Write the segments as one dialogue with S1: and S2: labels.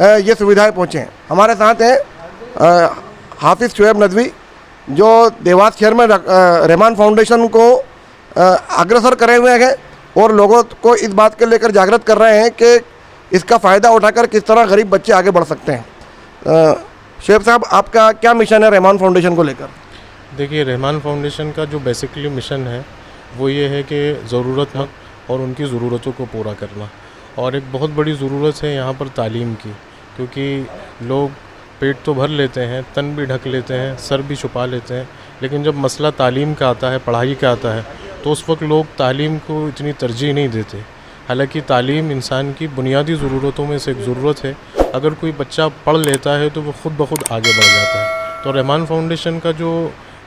S1: ये सुविधाएं पहुँचें। हमारे साथ हैं हाफिज़ शुएब नदवी, जो देवास शहर में रहमान फाउंडेशन को अग्रसर करे हुए हैं और लोगों को इस बात के लेकर जागृत कर रहे हैं कि इसका फ़ायदा उठाकर किस तरह गरीब बच्चे आगे बढ़ सकते हैं। शुएब साहब, आपका क्या मिशन है रहमान फाउंडेशन को लेकर?
S2: देखिए, रहमान फाउंडेशन का जो बेसिकली मिशन है वो ये है कि ज़रूरतमंद और उनकी ज़रूरतों को पूरा करना। और एक बहुत बड़ी ज़रूरत है यहाँ पर तालीम की, क्योंकि लोग पेट तो भर लेते हैं, तन भी ढक लेते हैं, सर भी छुपा लेते हैं, लेकिन जब मसला तालीम का आता है, पढ़ाई का आता है, तो उस वक्त लोग तालीम को इतनी तरजीह नहीं देते। हालांकि तालीम इंसान की बुनियादी ज़रूरतों में से एक ज़रूरत है। अगर कोई बच्चा पढ़ लेता है तो वो ख़ुद ब खुद आगे बढ़ जाता है। तो रहमान फाउंडेशन का जो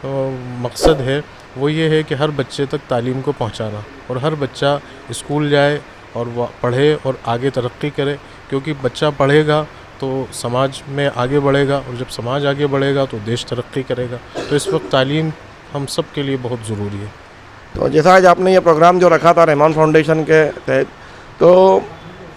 S2: मकसद है वो ये है कि हर बच्चे तक तालीम को पहुंचाना, और हर बच्चा स्कूल जाए और वह पढ़े और आगे तरक्की करे, क्योंकि बच्चा पढ़ेगा तो समाज में आगे बढ़ेगा, और जब समाज आगे बढ़ेगा तो देश तरक्की करेगा। तो इस वक्त तालीम हम सब के लिए बहुत ज़रूरी है।
S1: तो जैसा आज आपने ये प्रोग्राम जो रखा था रहमान फाउंडेशन के तहत, तो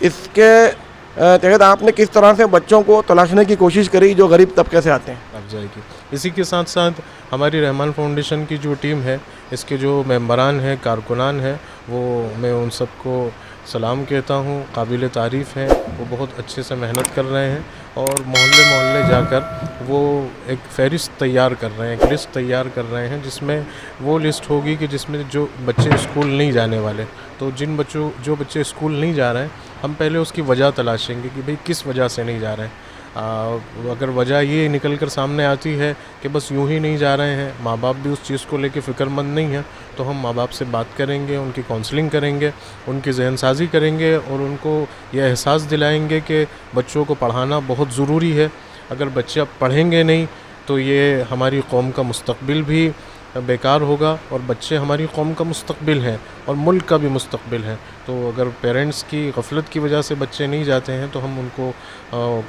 S1: इसके तहत आपने किस तरह से बच्चों को तलाशने की कोशिश करी जो गरीब तबके से आते हैं?
S2: अब जाएगी। इसी के साथ साथ हमारी रहमान फाउंडेशन की जो टीम है, इसके जो मेंबरान हैं, कारकुनान हैं, वो मैं उन सबको सलाम कहता हूँ, काबिल तारीफ़ हैं। वो बहुत अच्छे से मेहनत कर रहे हैं और मोहल्ले मोहल्ले जाकर वो एक फ़हरिस्त तैयार कर रहे हैं, एक लिस्ट तैयार कर रहे हैं, जिसमें वो लिस्ट होगी कि जिसमें जो बच्चे स्कूल नहीं जाने वाले, तो जो बच्चे स्कूल नहीं जा रहे हैं, हम पहले उसकी वजह तलाशेंगे कि भाई किस वजह से नहीं जा रहे हैं। अगर वजह ये निकल कर सामने आती है कि बस यूं ही नहीं जा रहे हैं, माँ बाप भी उस चीज़ को लेके फ़िक्रमंद नहीं है, तो हम माँ बाप से बात करेंगे, उनकी काउंसलिंग करेंगे, उनकी जहनसाजी करेंगे और उनको ये एहसास दिलाएंगे कि बच्चों को पढ़ाना बहुत ज़रूरी है। अगर बच्चे अब पढ़ेंगे नहीं तो ये हमारी कौम का मुस्तकबिल भी बेकार होगा, और बच्चे हमारी कौम का मुस्तकबिल हैं और मुल्क का भी मुस्तकबिल है। तो अगर पेरेंट्स की गफलत की वजह से बच्चे नहीं जाते हैं तो हम उनको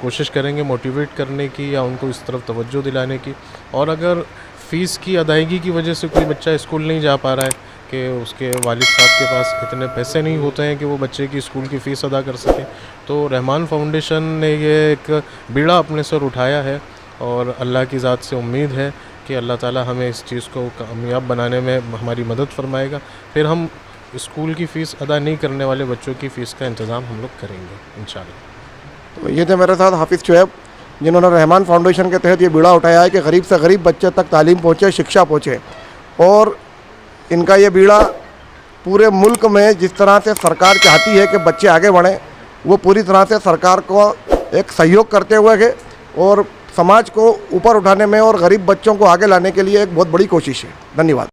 S2: कोशिश करेंगे मोटिवेट करने की या उनको इस तरफ तवज्जो दिलाने की। और अगर फ़ीस की अदायगी की वजह से कोई बच्चा स्कूल नहीं जा पा रहा है कि उसके वालिद साहब के पास इतने पैसे नहीं होते हैं कि वो बच्चे की स्कूल की फ़ीस अदा कर सकें, तो रहमान फाउंडेशन ने ये एक बीड़ा अपने सर उठाया है, और अल्लाह की ज़ात से उम्मीद है कि अल्लाह ताला हमें इस चीज़ को कामयाब बनाने में हमारी मदद फरमाएगा। फिर हम स्कूल की फ़ीस अदा नहीं करने वाले बच्चों की फ़ीस का इंतज़ाम हम लोग करेंगे इंशाल्लाह।
S1: तो ये थे मेरे साथ हाफिज़ शुएब, जिन्होंने रहमान फाउंडेशन के तहत ये बीड़ा उठाया है कि गरीब से गरीब बच्चे तक तालीम पहुँचे, शिक्षा पहुँचे। और इनका ये बीड़ा पूरे मुल्क में जिस तरह से सरकार चाहती है कि बच्चे आगे बढ़ें, वो पूरी तरह से सरकार को एक सहयोग करते हुए है और समाज को ऊपर उठाने में और गरीब बच्चों को आगे लाने के लिए एक बहुत बड़ी कोशिश है। धन्यवाद।